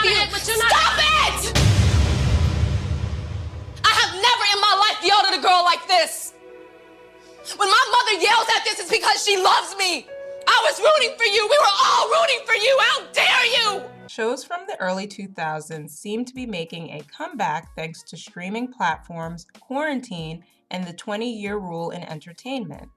with you. But you're not. Stop it! I have never in my life yelled at a girl like this. When my mother yells at this, it's because she loves me. I was rooting for you. We were all rooting for you. How dare you? Shows from the early 2000s seem to be making a comeback thanks to streaming platforms, quarantine, and the 20-year rule in entertainment.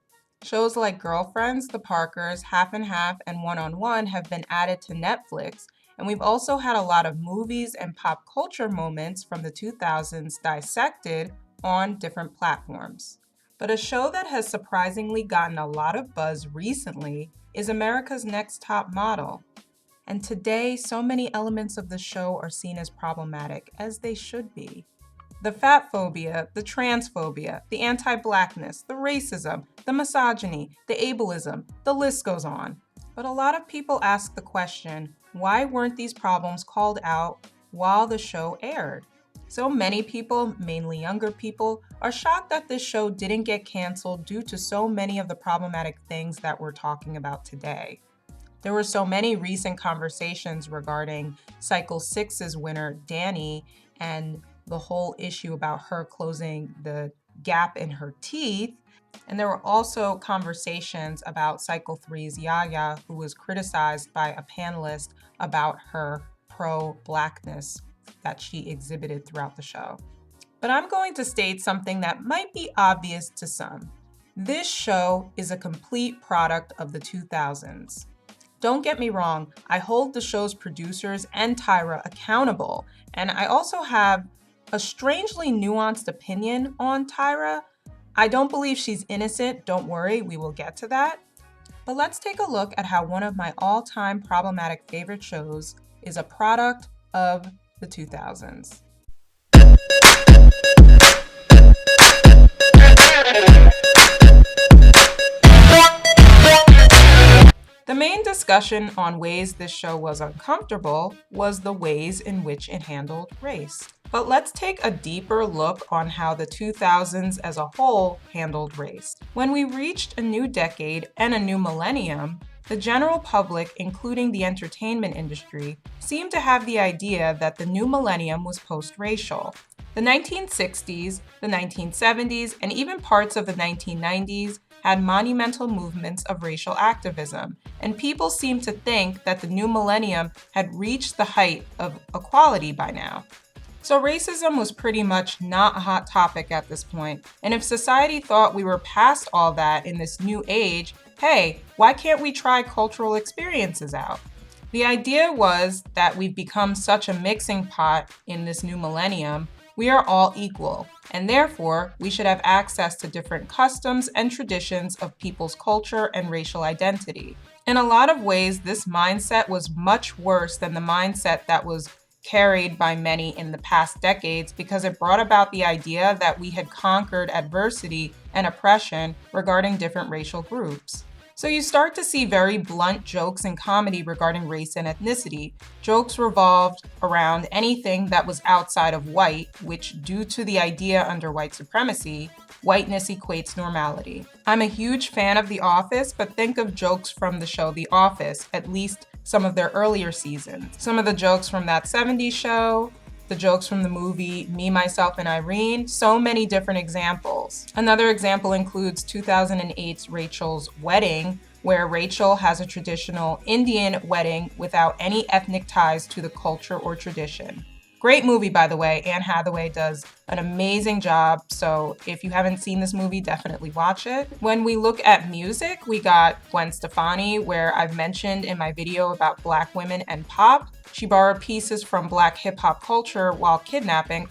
Shows like Girlfriends, The Parkers, Half and Half, and One on One have been added to Netflix, and we've also had a lot of movies and pop culture moments from the 2000s dissected on different platforms. But a show that has surprisingly gotten a lot of buzz recently is America's Next Top Model. And today, so many elements of the show are seen as problematic, as they should be. The fatphobia, the transphobia, the anti-Blackness, the racism, the misogyny, the ableism, the list goes on. But a lot of people ask the question, why weren't these problems called out while the show aired? So many people, mainly younger people, are shocked that this show didn't get canceled due to so many of the problematic things that we're talking about today. There were so many recent conversations regarding Cycle 6's winner, Dani, and the whole issue about her closing the gap in her teeth. And there were also conversations about Cycle 3's Yaya, who was criticized by a panelist about her pro-Blackness that she exhibited throughout the show. But I'm going to state something that might be obvious to some. This show is a complete product of the 2000s. Don't get me wrong, I hold the show's producers and Tyra accountable, and I also have a strangely nuanced opinion on Tyra. I don't believe she's innocent, don't worry, we will get to that. But let's take a look at how one of my all-time problematic favorite shows is a product of the 2000s. The main discussion on ways this show was uncomfortable was the ways in which it handled race. But let's take a deeper look on how the 2000s as a whole handled race. When we reached a new decade and a new millennium, the general public, including the entertainment industry, seemed to have the idea that the new millennium was post-racial. The 1960s, the 1970s, and even parts of the 1990s had monumental movements of racial activism, and people seemed to think that the new millennium had reached the height of equality by now. So racism was pretty much not a hot topic at this point, and if society thought we were past all that in this new age, hey, why can't we try cultural experiences out? The idea was that we've become such a mixing pot in this new millennium, we are all equal, and therefore we should have access to different customs and traditions of people's culture and racial identity. In a lot of ways, this mindset was much worse than the mindset that was carried by many in the past decades because it brought about the idea that we had conquered adversity and oppression regarding different racial groups. So you start to see very blunt jokes in comedy regarding race and ethnicity. Jokes revolved around anything that was outside of white, which due to the idea under white supremacy, whiteness equates normality. I'm a huge fan of The Office, but think of jokes from the show The Office, at least some of their earlier seasons. Some of the jokes from that 70s show, the jokes from the movie Me, Myself, and Irene, so many different examples. Another example includes 2008's Rachel's Wedding, where Rachel has a traditional Indian wedding without any ethnic ties to the culture or tradition. Great movie, by the way. Anne Hathaway does an amazing job, so if you haven't seen this movie, definitely watch it. When we look at music, we got Gwen Stefani, where I've mentioned in my video about Black women and pop. She borrowed pieces from Black hip-hop culture while adopting,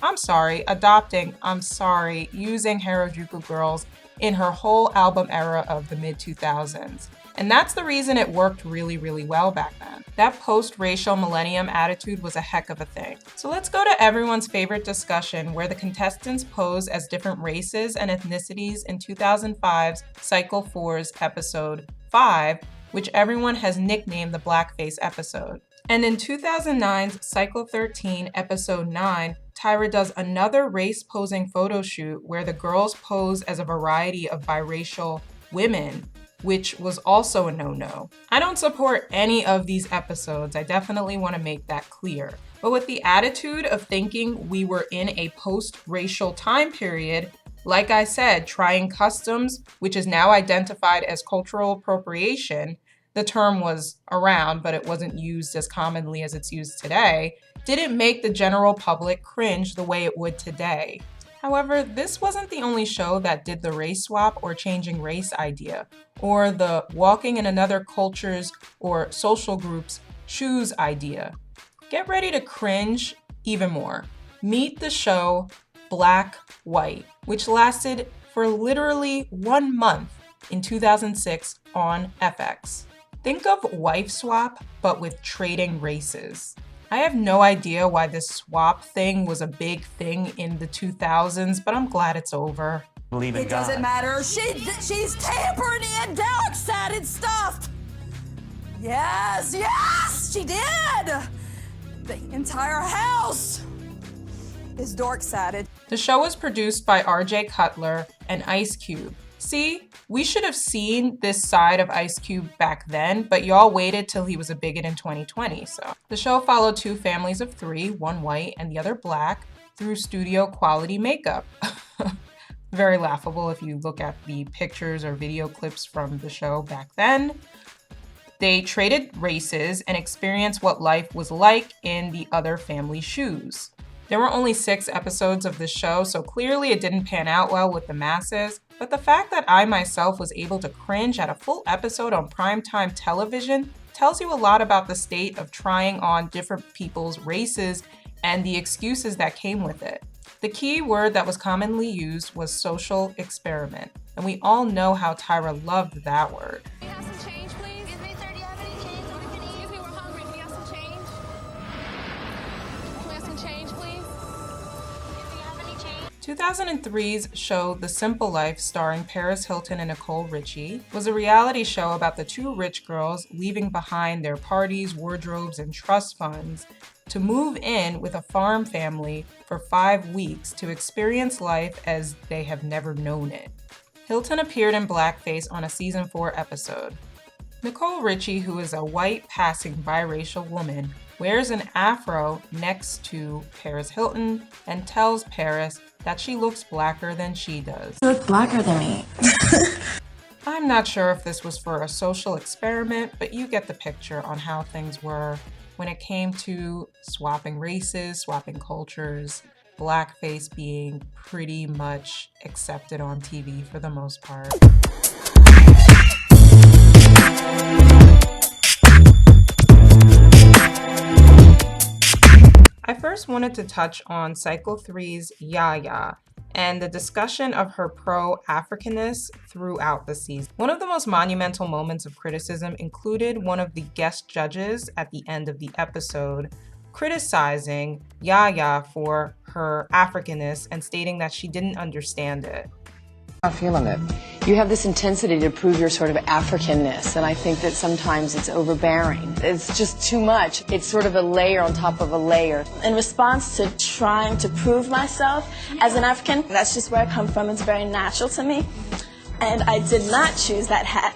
using Harajuku girls in her whole album era of the mid-2000s. And that's the reason it worked really, really well back then. That post-racial millennium attitude was a heck of a thing. So let's go to everyone's favorite discussion where the contestants pose as different races and ethnicities in 2005's Cycle 4's episode 5, which everyone has nicknamed the Blackface episode. And in 2009's Cycle 13, episode 9, Tyra does another race-posing photo shoot where the girls pose as a variety of biracial women. which was also a no-no. I don't support any of these episodes, I definitely want to make that clear. But with the attitude of thinking we were in a post-racial time period, like I said, trying customs, which is now identified as cultural appropriation, the term was around, but it wasn't used as commonly as it's used today, didn't make the general public cringe the way it would today. However, this wasn't the only show that did the race swap or changing race idea, or the walking in another culture's or social group's shoes idea. Get ready to cringe even more. Meet the show Black White, which lasted for literally 1 month in 2006 on FX. Think of wife swap, but with trading races. I have no idea why this swap thing was a big thing in the 2000s, but I'm glad it's over. Believe in It God. doesn't matter. She's tampering in dark-sided stuff. Yes, she did. The entire house is dark-sided. The show was produced by RJ Cutler and Ice Cube. See, we should have seen this side of Ice Cube back then, but y'all waited till he was a bigot in 2020, so. The show followed 2 families of 3, one white and the other black, through studio quality makeup. Very laughable if you look at the pictures or video clips from the show back then. They traded races and experienced what life was like in the other family's shoes. There were only 6 episodes of the show, so clearly it didn't pan out well with the masses, but the fact that I myself was able to cringe at a full episode on primetime television tells you a lot about the state of trying on different people's races and the excuses that came with it. The key word that was commonly used was social experiment, and we all know how Tyra loved that word. Can we have some change, please? Excuse me, sir, do you have any change that we can eat? Excuse me, we're hungry. Can we have some change? Can we have some change, please? Do you have any change? 2003's show The Simple Life, starring Paris Hilton and Nicole Richie, was a reality show about the 2 rich girls leaving behind their parties, wardrobes, and trust funds to move in with a farm family for 5 weeks to experience life as they have never known it. Hilton appeared in blackface on a season 4 episode. Nicole Richie, who is a white passing biracial woman, wears an afro next to Paris Hilton and tells Paris that she looks blacker than she does. You look blacker than me. I'm not sure if this was for a social experiment, but you get the picture on how things were when it came to swapping races, swapping cultures, blackface being pretty much accepted on TV for the most part. I first wanted to touch on Cycle 3's Yaya and the discussion of her pro-Africanness throughout the season. One of the most monumental moments of criticism included one of the guest judges at the end of the episode criticizing Yaya for her Africanness and stating that she didn't understand it. Not feeling it. You have this intensity to prove your sort of Africanness, and I think that sometimes it's overbearing. It's just too much. It's sort of a layer on top of a layer. In response to trying to prove myself as an African, that's just where I come from. It's very natural to me. And I did not choose that hat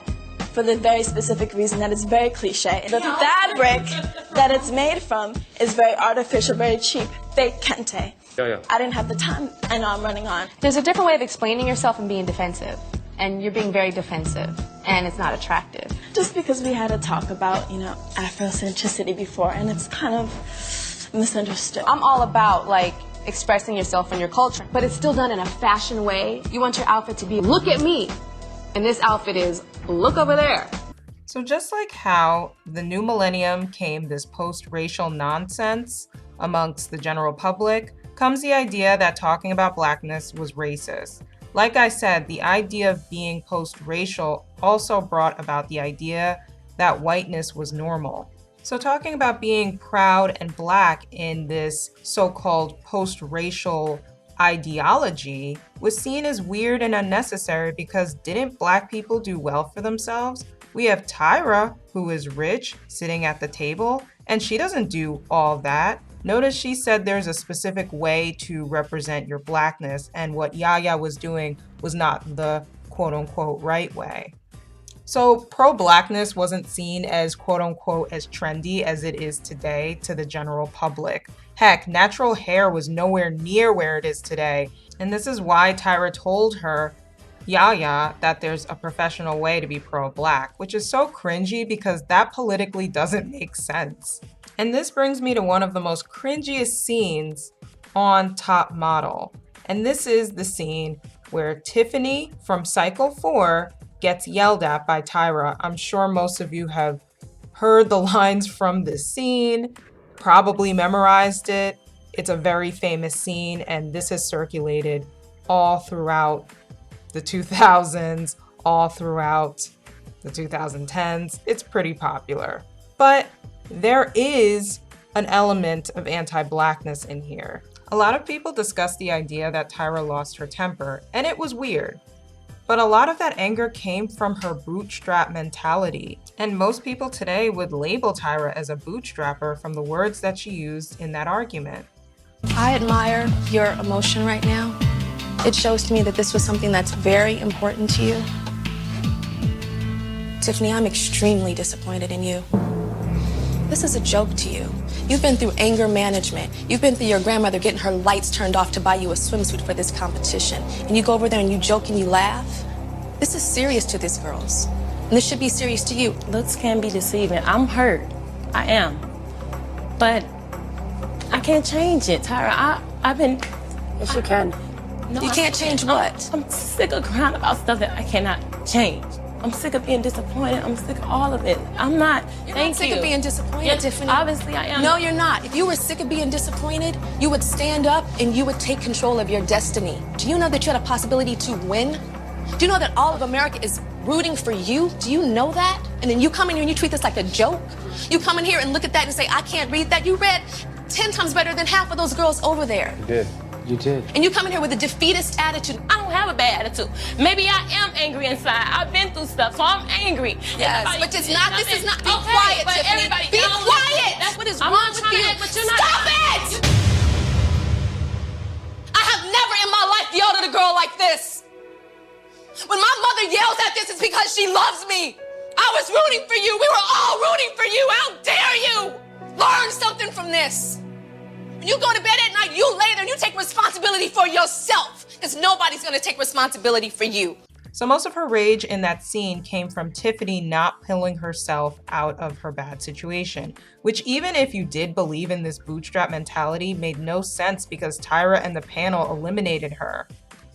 for the very specific reason that it's very cliche. The fabric that it's made from is very artificial, very cheap, fake kente. I didn't have the time. I know I'm running on. There's a different way of explaining yourself and being defensive. And you're being very defensive. And it's not attractive. Just because we had a talk about, Afrocentricity before, and it's kind of misunderstood. I'm all about, expressing yourself and your culture. But it's still done in a fashion way. You want your outfit to be, look at me. And this outfit is, look over there. So just like how the new millennium came this post-racial nonsense amongst the general public, comes the idea that talking about blackness was racist. Like I said, the idea of being post-racial also brought about the idea that whiteness was normal. So talking about being proud and black in this so-called post-racial ideology was seen as weird and unnecessary because didn't black people do well for themselves? We have Tyra, who is rich, sitting at the table, and she doesn't do all that. Notice she said there's a specific way to represent your blackness, and what Yaya was doing was not the quote-unquote right way. So pro-blackness wasn't seen as quote-unquote as trendy as it is today to the general public. Heck, natural hair was nowhere near where it is today. And this is why Tyra told her, Yaya, that there's a professional way to be pro-black, which is so cringy because that politically doesn't make sense. And this brings me to one of the most cringiest scenes on Top Model. And this is the scene where Tiffany from Cycle 4 gets yelled at by Tyra. I'm sure most of you have heard the lines from this scene, probably memorized it. It's a very famous scene, and this has circulated all throughout the 2000s, all throughout the 2010s. It's pretty popular. But there is an element of anti-blackness in here. A lot of people discuss the idea that Tyra lost her temper, and it was weird. But a lot of that anger came from her bootstrap mentality. And most people today would label Tyra as a bootstrapper from the words that she used in that argument. I admire your emotion right now. It shows to me that this was something that's very important to you. Tiffany, I'm extremely disappointed in you. This is a joke to you. You've been through anger management. You've been through your grandmother getting her lights turned off to buy you a swimsuit for this competition. And you go over there and you joke and you laugh. This is serious to these girls. And this should be serious to you. Looks can be deceiving. I'm hurt. I am. But I can't change it, Tyra. I've been... Yes, you can. No, you can't change what? I'm sick of crying about stuff that I cannot change. I'm sick of being disappointed. I'm sick of all of it. I'm not. You're not sick of being disappointed, Yeah, Tiffany. Obviously, I am. No, you're not. If you were sick of being disappointed, you would stand up and you would take control of your destiny. Do you know that you had a possibility to win? Do you know that all of America is rooting for you? Do you know that? And then you come in here and you treat this like a joke? You come in here and look at that and say, I can't read that. You read 10 times better than half of those girls over there. You did. You did. And you come in here with a defeatist attitude. I don't have a bad attitude. Maybe I am angry inside. I've been through stuff, so I'm angry. Yes, Everybody- but it's not, this is not, be Okay, quiet, but Tiffany. everybody Be don't quiet. listen. What is I'm wrong not with trying to you? act, but you're not- Stop it! I have never in my life yelled at a girl like this. When my mother yells at this, it's because she loves me. I was rooting for you. We were all rooting for you. How dare you? Learn something from this. When you go to bed at night, you lay there and you take responsibility for yourself, because nobody's going to take responsibility for you. So most of her rage in that scene came from Tiffany not pulling herself out of her bad situation, which even if you did believe in this bootstrap mentality made no sense because Tyra and the panel eliminated her.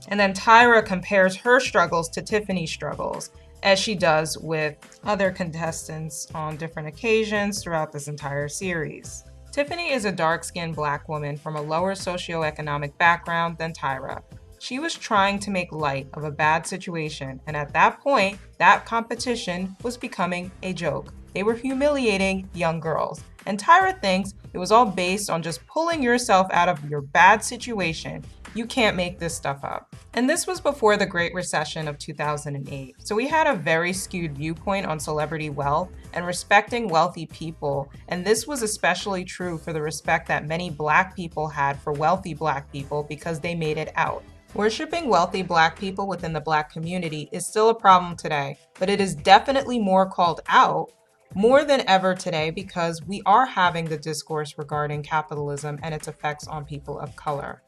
And then Tyra compares her struggles to Tiffany's struggles, as she does with other contestants on different occasions throughout this entire series. Tiffany is a dark-skinned Black woman from a lower socioeconomic background than Tyra. She was trying to make light of a bad situation, and at that point, that competition was becoming a joke. They were humiliating young girls, and Tyra thinks it was all based on just pulling yourself out of your bad situation. You can't make this stuff up. And this was before the Great Recession of 2008. So we had a very skewed viewpoint on celebrity wealth and respecting wealthy people. And this was especially true for the respect that many Black people had for wealthy Black people because they made it out. Worshipping wealthy Black people within the Black community is still a problem today, but it is definitely more called out more than ever today because we are having the discourse regarding capitalism and its effects on people of color.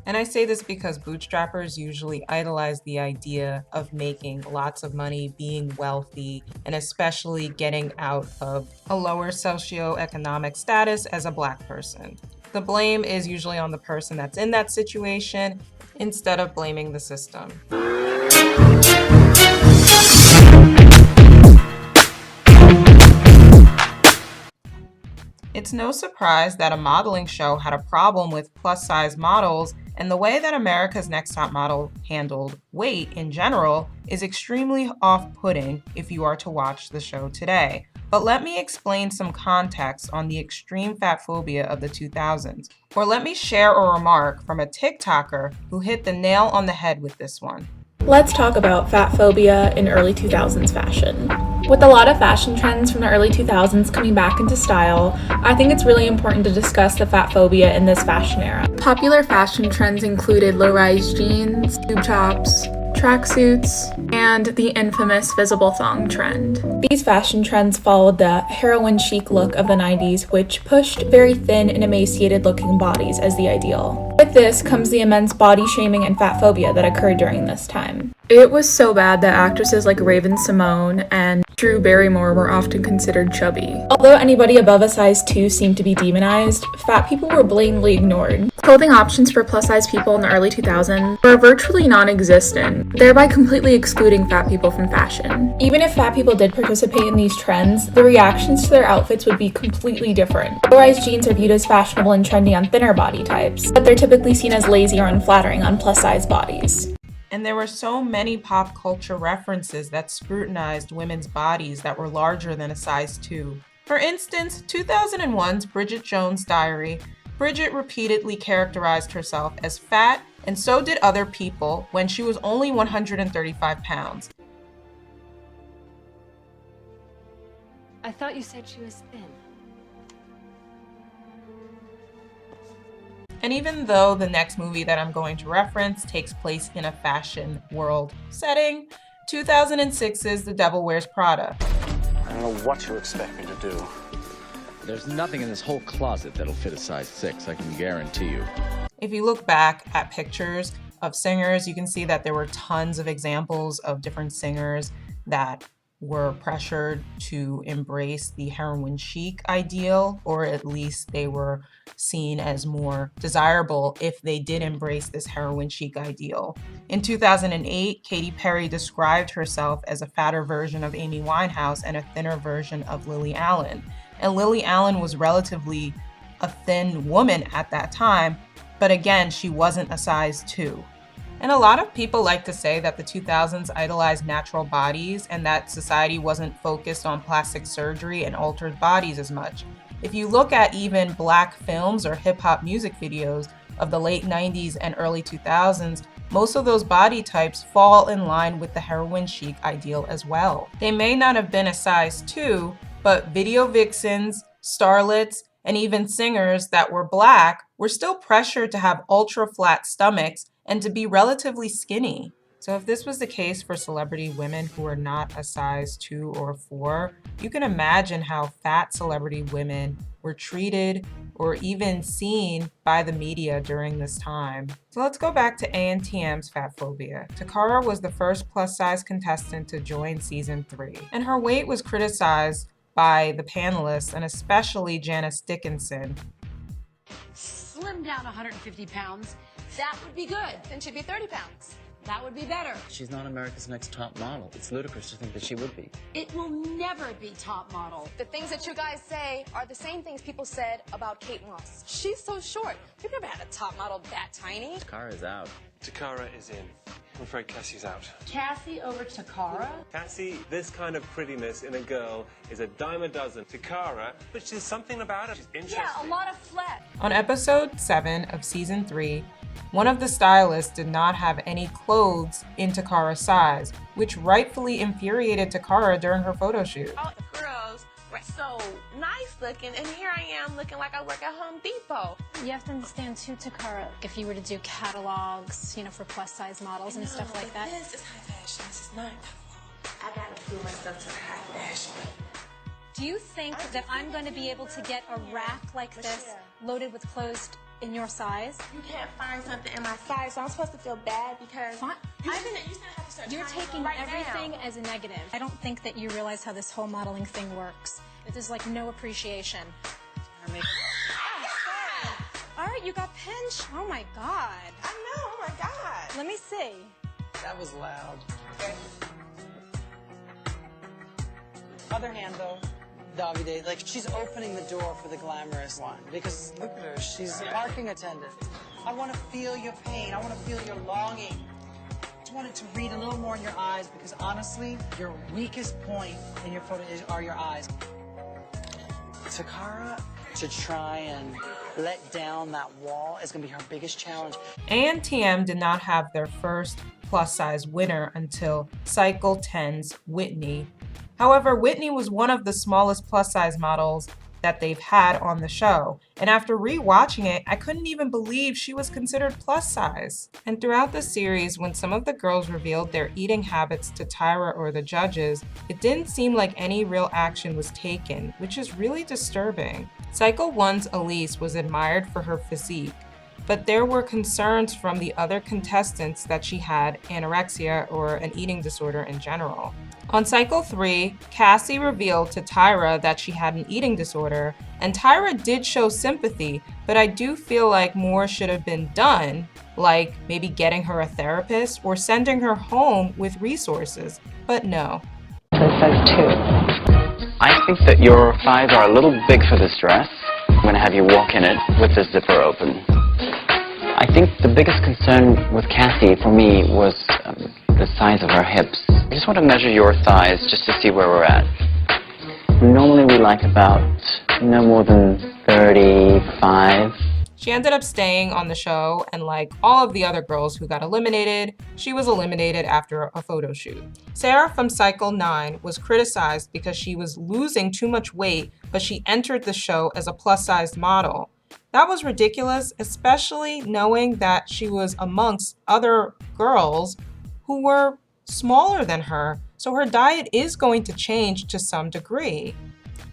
And I say this because bootstrappers usually idolize the idea of making lots of money, being wealthy, and especially getting out of a lower socioeconomic status as a Black person. The blame is usually on the person that's in that situation instead of blaming the system. It's no surprise that a modeling show had a problem with plus-size models, and the way that America's Next Top Model handled weight in general is extremely off-putting if you are to watch the show today. But let me explain some context on the extreme fatphobia of the 2000s. Or let me share a remark from a TikToker who hit the nail on the head with this one. Let's talk about fatphobia in early 2000s fashion. With a lot of fashion trends from the early 2000s coming back into style, I think it's really important to discuss the fatphobia in this fashion era. Popular fashion trends included low-rise jeans, tube tops, tracksuits, and the infamous visible thong trend. These fashion trends followed the heroin chic look of the 90s, which pushed very thin and emaciated looking bodies as the ideal. With this comes the immense body shaming and fat phobia that occurred during this time. It was so bad that actresses like Raven-Symoné and Drew Barrymore were often considered chubby. Although anybody above a size 2 seemed to be demonized, fat people were blatantly ignored. Clothing options for plus-size people in the early 2000s were virtually non-existent, thereby completely excluding fat people from fashion. Even if fat people did participate in these trends, the reactions to their outfits would be completely different. Low-rise jeans are viewed as fashionable and trendy on thinner body types, but they're typically seen as lazy or unflattering on plus-size bodies. And there were so many pop culture references that scrutinized women's bodies that were larger than a size 2. For instance, 2001's Bridget Jones' Diary, Bridget repeatedly characterized herself as fat, and so did other people when she was only 135 pounds. I thought you said she was thin. And even though the next movie that I'm going to reference takes place in a fashion world setting, 2006's The Devil Wears Prada. I don't know what you expect me to do. There's nothing in this whole closet that'll fit a size 6, I can guarantee you. If you look back at pictures of singers, you can see that there were tons of examples of different singers that were pressured to embrace the heroin chic ideal, or at least they were seen as more desirable if they did embrace this heroin chic ideal. In 2008, Katy Perry described herself as a fatter version of Amy Winehouse and a thinner version of Lily Allen. And Lily Allen was relatively a thin woman at that time, but again, she wasn't a size 2. And a lot of people like to say that the 2000s idolized natural bodies and that society wasn't focused on plastic surgery and altered bodies as much. If you look at even black films or hip-hop music videos of the late 90s and early 2000s, most of those body types fall in line with the heroin chic ideal as well. They may not have been a size 2, but video vixens, starlets, and even singers that were black were still pressured to have ultra-flat stomachs and to be relatively skinny. So if this was the case for celebrity women who are not a size 2 or 4, you can imagine how fat celebrity women were treated or even seen by the media during this time. So let's go back to ANTM's Fatphobia. Takara was the first plus-size contestant to join season 3, and her weight was criticized by the panelists and especially Janice Dickinson. Slim down 150 pounds. That would be good. Then she'd be 30 pounds. That would be better. She's not America's Next Top Model. It's ludicrous to think that she would be. It will never be top model. The things that you guys say are the same things people said about Kate Moss. She's so short. We've never had a top model that tiny. Takara's out. Takara is in. I'm afraid Cassie's out. Cassie over Takara? Cassie, this kind of prettiness in a girl is a dime a dozen. Takara, but there's something about her. She's interesting. Yeah, a lot of flesh. On episode 7 of season 3, one of the stylists did not have any clothes in Takara's size, which rightfully infuriated Takara during her photo shoot. All the girls were so nice looking, and here I am looking like I work at Home Depot. You have to understand too, Takara, if you were to do catalogs, for plus size models and stuff like that. This is high fashion. This is not catalog. I gotta prove myself to high fashion. Do you think that I'm going to be able to get a rack like this loaded with clothes in your size? You can't find something in my size, so I'm supposed to feel bad because You're taking everything as a negative. I don't think that you realize how this whole modeling thing works. There's like no appreciation. All right, you got pinched. Oh my God. I know, oh my God. Let me see. That was loud. Okay. Other hand though, Davide, like she's opening the door for the glamorous one because look at her, she's a parking attendant. I want to feel your pain. I want to feel your longing. I just wanted to read a little more in your eyes because honestly, your weakest point in your photo are your eyes. Takara, to try and let down that wall is going to be her biggest challenge. ANTM did not have their first plus-size winner until Cycle 10's Whitney. However, Whitney was one of the smallest plus-size models that they've had on the show. And after rewatching it, I couldn't even believe she was considered plus size. And throughout the series, when some of the girls revealed their eating habits to Tyra or the judges, it didn't seem like any real action was taken, which is really disturbing. Cycle 1's Elise was admired for her physique, but there were concerns from the other contestants that she had anorexia or an eating disorder in general. On Cycle 3, Cassie revealed to Tyra that she had an eating disorder, and Tyra did show sympathy, but I do feel like more should have been done, like maybe getting her a therapist or sending her home with resources, but no. I think that your thighs are a little big for this dress. I'm going to have you walk in it with the zipper open. I think the biggest concern with Cassie, for me, was the size of her hips. I just want to measure your thighs just to see where we're at. Normally we like about no more than 35. She ended up staying on the show, and like all of the other girls who got eliminated, she was eliminated after a photo shoot. Sarah from Cycle 9 was criticized because she was losing too much weight, but she entered the show as a plus-sized model. That was ridiculous, especially knowing that she was amongst other girls who were smaller than her, so her diet is going to change to some degree.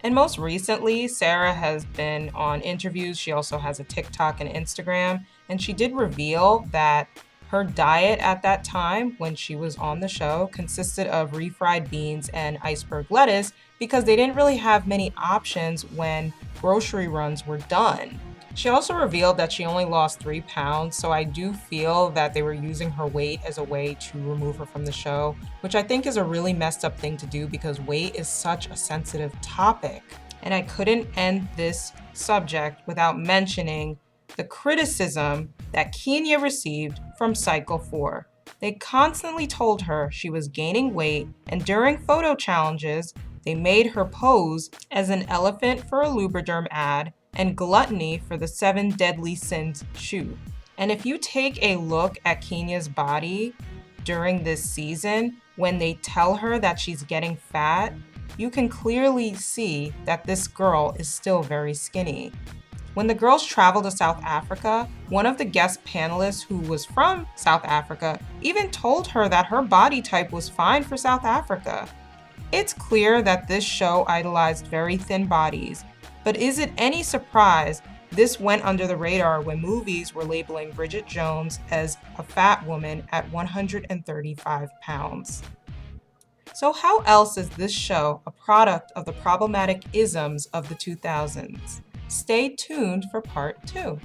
And most recently, Sarah has been on interviews. She also has a TikTok and Instagram, and she did reveal that her diet at that time when she was on the show consisted of refried beans and iceberg lettuce because they didn't really have many options when grocery runs were done. She also revealed that she only lost 3 pounds, so I do feel that they were using her weight as a way to remove her from the show, which I think is a really messed up thing to do because weight is such a sensitive topic. And I couldn't end this subject without mentioning the criticism that Kenya received from Cycle 4. They constantly told her she was gaining weight, and during photo challenges, they made her pose as an elephant for a Lubriderm ad and gluttony for the 7 Deadly Sins shoot. And if you take a look at Kenya's body during this season, when they tell her that she's getting fat, you can clearly see that this girl is still very skinny. When the girls traveled to South Africa, one of the guest panelists who was from South Africa even told her that her body type was fine for South Africa. It's clear that this show idolized very thin bodies, but is it any surprise this went under the radar when movies were labeling Bridget Jones as a fat woman at 135 pounds? So how else is this show a product of the problematic isms of the 2000s? Stay tuned for part 2.